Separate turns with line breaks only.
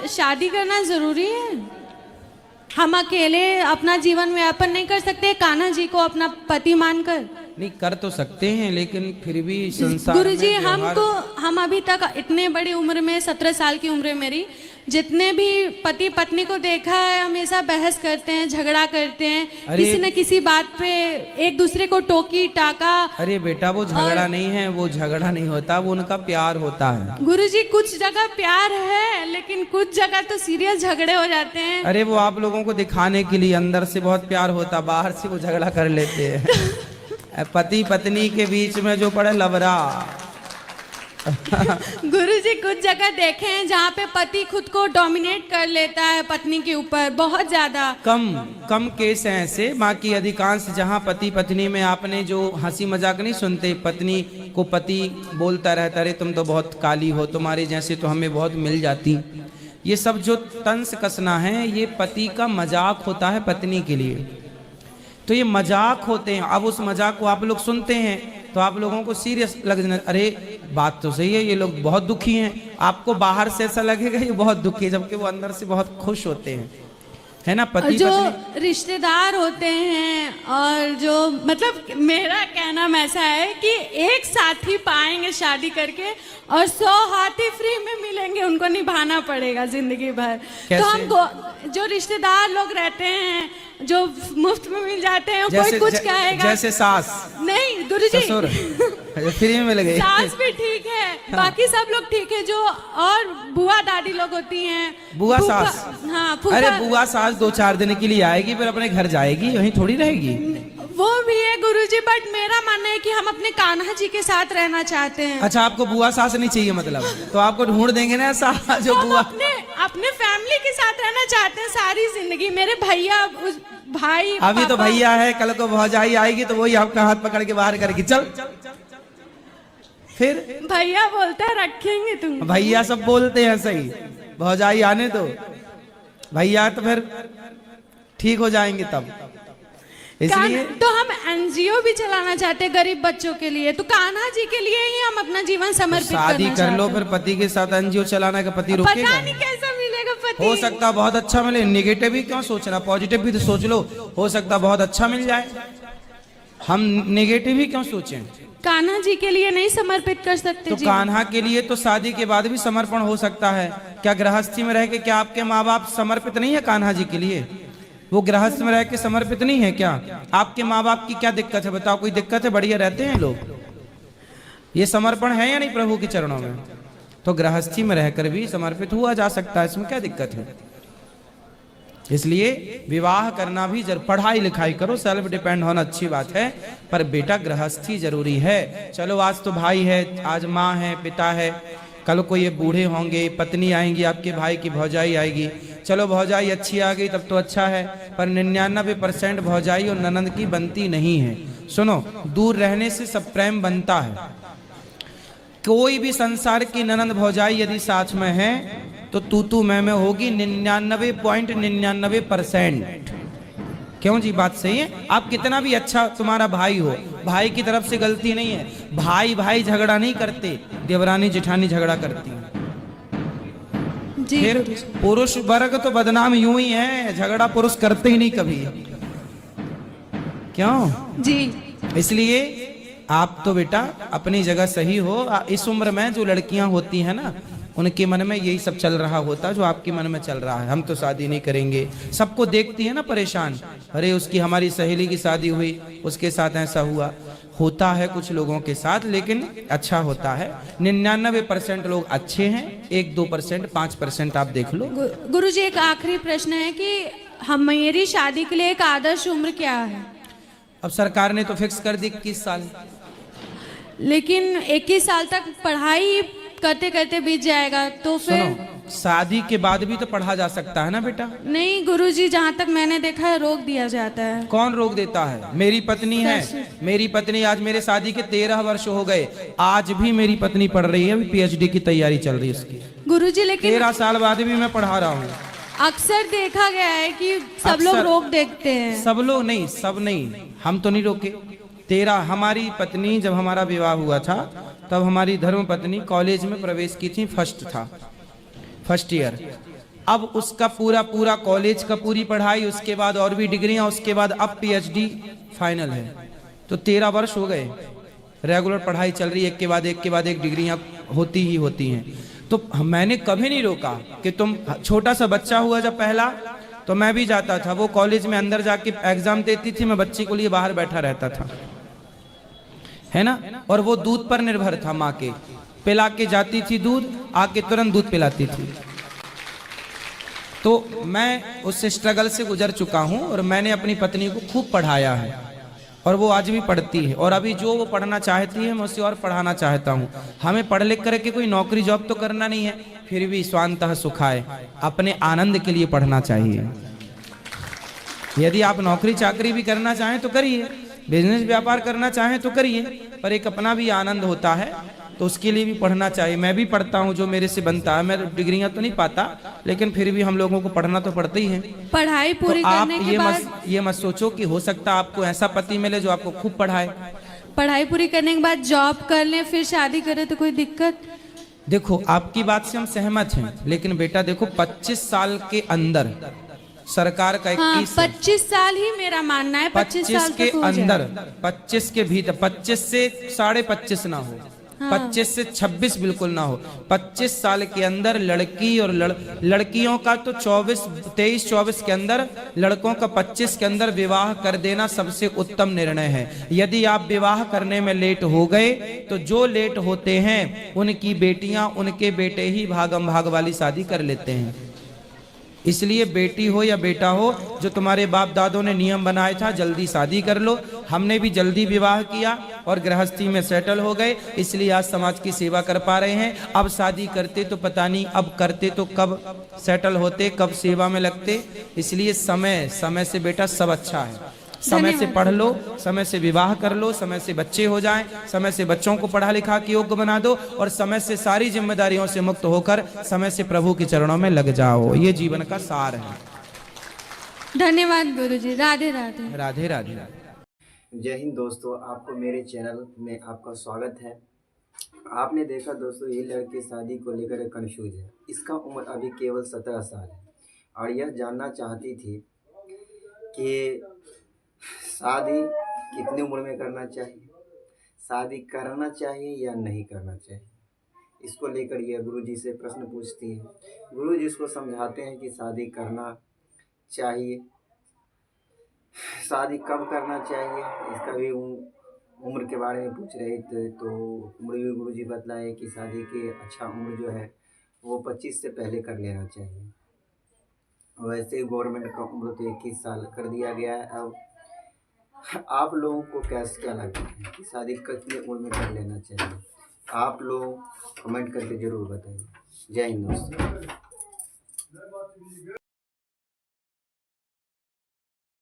शादी करना जरूरी है? हम अकेले अपना जीवन व्यापन नहीं कर सकते कान्हा जी को अपना पति मानकर?
नहीं, कर तो सकते हैं, लेकिन फिर भी संसार
गुरुजी,
में
हम अभी तक इतने बड़ी उम्र में, 17 साल की उम्र है मेरी, जितने भी पति पत्नी को देखा है हमेशा बहस करते हैं, झगड़ा करते हैं, किसी न किसी बात पे एक दूसरे को टोकी टाका।
अरे बेटा, वो झगड़ा नहीं है, वो झगड़ा नहीं होता, वो उनका प्यार होता है।
गुरुजी, कुछ जगह प्यार है लेकिन कुछ जगह तो सीरियस झगड़े हो जाते हैं।
अरे वो आप लोगों को दिखाने के लिए, अंदर से बहुत प्यार होता, बाहर से वो झगड़ा कर लेते हैं। पति पत्नी के बीच में जो पड़े लवरा।
गुरुजी, कुछ जगह देखे हैं जहाँ पे पति खुद को डोमिनेट कर लेता है पत्नी के ऊपर, बहुत ज्यादा।
कम केस हैं ऐसे, बाकी अधिकांश जहाँ पति पत्नी में आपने जो हंसी मजाक नहीं सुनते, पत्नी को पति बोलता रहता, अरे तुम तो बहुत काली हो, तुम्हारे जैसे तो हमें बहुत मिल जाती। ये सब जो तंस कसना है, ये पति का मजाक होता है पत्नी के लिए। तो ये मजाक होते हैं। अब उस मजाक को आप लोग सुनते हैं तो आप लोगों को सीरियस लग जाना, अरे बात तो सही है, ये लोग बहुत दुखी हैं। आपको बाहर से ऐसा लगेगा ये बहुत दुखी है, जबकि वो अंदर से बहुत खुश होते हैं, है ना। पति
जो
पत्नी
रिश्तेदार होते हैं, और जो मतलब मेरा कहना ऐसा है कि एक साथी पाएंगे शादी करके और 100 हाथी फ्री में मिलेंगे, उनको निभाना पड़ेगा जिंदगी भर। तो हम जो रिश्तेदार लोग रहते हैं जो मुफ्त में मिल जाते हैं, कोई कुछ कहेगा,
जैसे सास
नहीं गुरुजी,
फ्री में मिल गई,
सास भी ठीक है, बाकी सब लोग ठीक है। जो और बुआ दादी लोग होती हैं,
बुआ सास,
हाँ,
अरे बुआ सास 2-4 दिन के लिए आएगी, फिर अपने घर जाएगी, वहीं थोड़ी रहेगी।
वो भी है गुरुजी, बट मेरा मानना है कि हम अपने कान्हा जी के साथ रहना चाहते हैं।
अच्छा, आपको बुआ सास नहीं चाहिए मतलब? तो आपको ढूंढ देंगे ना ऐसा जो बुआ।
अपने फैमिली के साथ रहना चाहते हैं सारी जिंदगी। मेरे भैया, भाई,
अभी तो भैया है, कल को भौजाई आएगी तो वही आपका हाथ पकड़ के बाहर करेगी, चल। फिर
भैया बोलता है रखेंगे तुम।
भैया सब बोलते हैं सही, भौजाई आने दो, भैया तो फिर ठीक हो जाएंगे तब। इसलिए
तो हम एनजीओ भी चलाना चाहते हैं गरीब बच्चों के लिए, तो कान्हा जी के लिए ही हम अपना जीवन समर्पित करना चाहते हैं।
शादी कर लो, फिर पति के साथ एनजीओ चलाना का पति रुकेगा?
पता नहीं कैसा मिलेगा पति।
हो सकता बहुत अच्छा मिले, नेगेटिव भी क्यों सोचना, पॉजिटिव भी तो सोच लो, हो सकता बहुत अच्छा मिल जाए। हम नेगेटिव ही क्यों सोचें?
कान्हा जी के लिए नहीं समर्पित कर सकते?
तो कान्हा के लिए तो शादी के बाद भी समर्पण हो सकता है। क्या गृहस्थी में रह के क्या आपके माँ बाप समर्पित नहीं है कान्हा जी के लिए? वो गृहस्थ में रह के समर्पित नहीं है क्या? आपके माँ बाप की क्या दिक्कत है बताओ? कोई दिक्कत है? बढ़िया रहते हैं लोग। ये समर्पण है या नहीं प्रभु के चरणों में? तो गृहस्थी में रहकर भी समर्पित हुआ जा सकता है, इसमें क्या दिक्कत है? इसलिए विवाह करना भी पढ़ाई लिखाई करो, सेल्फ डिपेंड होना अच्छी बात है, पर बेटा गृहस्थी जरूरी है। चलो आज तो भाई है, आज माँ है, पिता है, कल को ये बूढ़े होंगे, पत्नी आएंगी, आपके भाई की भौजाई आएगी। चलो भौजाई अच्छी आ गई तब तो अच्छा है, पर 99% भौजाई और ननंद की बनती नहीं है। सुनो, दूर रहने से सब प्रेम बनता है। कोई भी संसार की ननंद भौजाई यदि साथ में है तो तू मैं होगी 99.99%। क्यों जी? बात सही है। आप कितना भी अच्छा तुम्हारा भाई हो, भाई की तरफ से गलती नहीं है, भाई भाई झगड़ा नहीं करते, देवरानी जेठानी झगड़ा करती है। फिर पुरुष वर्ग तो बदनाम यूं ही है, झगड़ा पुरुष करते ही नहीं कभी। क्यों जी? इसलिए आप तो बेटा अपनी जगह सही हो। इस उम्र में जो लड़कियां होती हैं ना, उनके मन में यही सब चल रहा होता जो आपके मन में चल रहा है, हम तो शादी नहीं करेंगे। सबको देखती है ना परेशान, अरे उसकी हमारी सहेली की शादी हुई, उसके साथ ऐसा हुआ। होता है कुछ लोगों के साथ, लेकिन अच्छा होता है। 99% लोग अच्छे हैं, 1-2%, 5% आप देख लो।
गुरुजी, एक आखिरी प्रश्न है कि हमारी शादी के लिए एक आदर्श उम्र क्या है?
अब सरकार ने तो फिक्स कर दी 21 साल,
लेकिन 21 साल तक पढ़ाई करते करते बीत जाएगा, तो फिर
शादी के बाद भी तो पढ़ा जा सकता है ना बेटा?
नहीं गुरुजी, जहाँ तक मैंने देखा है रोक दिया जाता है।
कौन रोक देता है? मेरी पत्नी है, मेरी पत्नी आज मेरे शादी के 13 वर्ष हो गए, आज भी मेरी पत्नी पढ़ रही है, PhD की तैयारी चल रही है उसकी।
गुरुजी, लेकिन
13 साल बाद भी मैं पढ़ा रहा हूँ।
अक्सर देखा गया है कि सब लोग रोक देखते हैं।
सब लोग नहीं, सब नहीं, हम तो नहीं रोके। 13 हमारी पत्नी जब हमारा विवाह हुआ था तब हमारी धर्म पत्नी कॉलेज में प्रवेश की थी, फर्स्ट ईयर। अब उसका पूरा पूरा कॉलेज का पूरी पढ़ाई, उसके बाद और भी डिग्रियां, उसके बाद अब पीएचडी फाइनल है। तो 13 वर्ष हो गए रेगुलर पढ़ाई चल रही है, एक के बाद एक के बाद एक डिग्रियां होती ही होती हैं। तो मैंने कभी नहीं रोका कि तुम, छोटा सा बच्चा हुआ जब पहला, तो मैं भी जाता था, वो कॉलेज में अंदर जाके एग्जाम देती थी, मैं बच्चे को लिए बाहर बैठा रहता था, है ना। और वो दूध पर निर्भर था, माँ के पिला के जाती थी दूध, आके तुरंत दूध पिलाती थी। तो मैं उस स्ट्रगल से गुजर चुका हूं और मैंने अपनी पत्नी को खूब पढ़ाया है और वो आज भी पढ़ती है। और अभी जो वो पढ़ना चाहती है मैं उसे और पढ़ाना चाहता हूं। हमें पढ़ लिख करके कोई नौकरी जॉब तो करना नहीं है, फिर भी स्वांतः सुखाय, अपने आनंद के लिए पढ़ना चाहिए। यदि आप नौकरी चाकरी भी करना चाहें तो करिए, बिजनेस व्यापार करना चाहें तो करिए, पर एक अपना भी आनंद होता है, तो उसके लिए भी पढ़ना चाहिए। मैं भी पढ़ता हूँ जो मेरे से बनता है, मैं डिग्रियां तो नहीं पाता, लेकिन फिर भी हम लोगों को पढ़ना तो पड़ता ही है।
पढ़ाई पूरी
तो आप
करने के बाद
ये मत सोचो कि हो सकता है आपको ऐसा पति मिले जो आपको खूब पढ़ाए।
पढ़ाई पूरी करने के बाद जॉब कर लें फिर शादी करें तो कोई दिक्कत?
देखो, आपकी बात से हम सहमत हैं, लेकिन बेटा देखो 25 साल के अंदर सरकार का 21
25 साल ही मेरा मानना है, 25 साल
के
तक हो
अंदर,
जाए।
25 के भीतर, 25 से 25.5 ना हो, 25 से 26 बिल्कुल ना हो। 25 साल के अंदर लड़की और लड़कियों का तो 23-24 के अंदर, लड़कों का 25 के अंदर विवाह कर देना सबसे उत्तम निर्णय है। यदि आप विवाह करने में लेट हो गए तो जो लेट होते हैं उनकी बेटियां, उनके बेटे ही भागम भाग वाली शादी कर लेते हैं। इसलिए बेटी हो या बेटा हो, जो तुम्हारे बाप दादों ने नियम बनाया था, जल्दी शादी कर लो। हमने भी जल्दी विवाह किया और गृहस्थी में सेटल हो गए, इसलिए आज समाज की सेवा कर पा रहे हैं। अब शादी करते तो पता नहीं, अब करते तो कब सेटल होते, कब सेवा में लगते। इसलिए समय से बेटा सब अच्छा है। समय से पढ़ लो, समय से विवाह कर लो, समय से बच्चे हो जाएं, समय से बच्चों को पढ़ा लिखा के योग्य बना दो और समय से सारी जिम्मेदारियों से मुक्त होकर समय से प्रभु के चरणों में लग जाओ। ये जीवन का सार है।
धन्यवाद गुरुजी। राधे राधे।
राधे राधे।
जय हिंद दोस्तों, आपको मेरे चैनल में आपका स्वागत है। आपने देखा दोस्तों, ये लड़की शादी को लेकर कंफ्यूज है। इसका उम्र अभी केवल 17 साल है और यह जानना चाहती थी कि शादी कितनी उम्र में करना चाहिए, शादी करना चाहिए या नहीं करना चाहिए। इसको लेकर यह गुरुजी से प्रश्न पूछती है। गुरुजी इसको समझाते हैं कि शादी करना चाहिए, शादी कब करना चाहिए, इसका भी उम्र के बारे में पूछ रहे थे। तो उम्र भी गुरुजी बतलाए कि शादी के अच्छा उम्र जो है वो 25 से पहले कर लेना चाहिए। वैसे गवर्नमेंट का उम्र तो 21 साल कर दिया गया है। अब आप लोगों को क्या लगता है कि शादी कितनी उम्र में कर लेना चाहिए? आप लोग कमेंट करके ज़रूर बताइए। जय हिंद दोस्तों।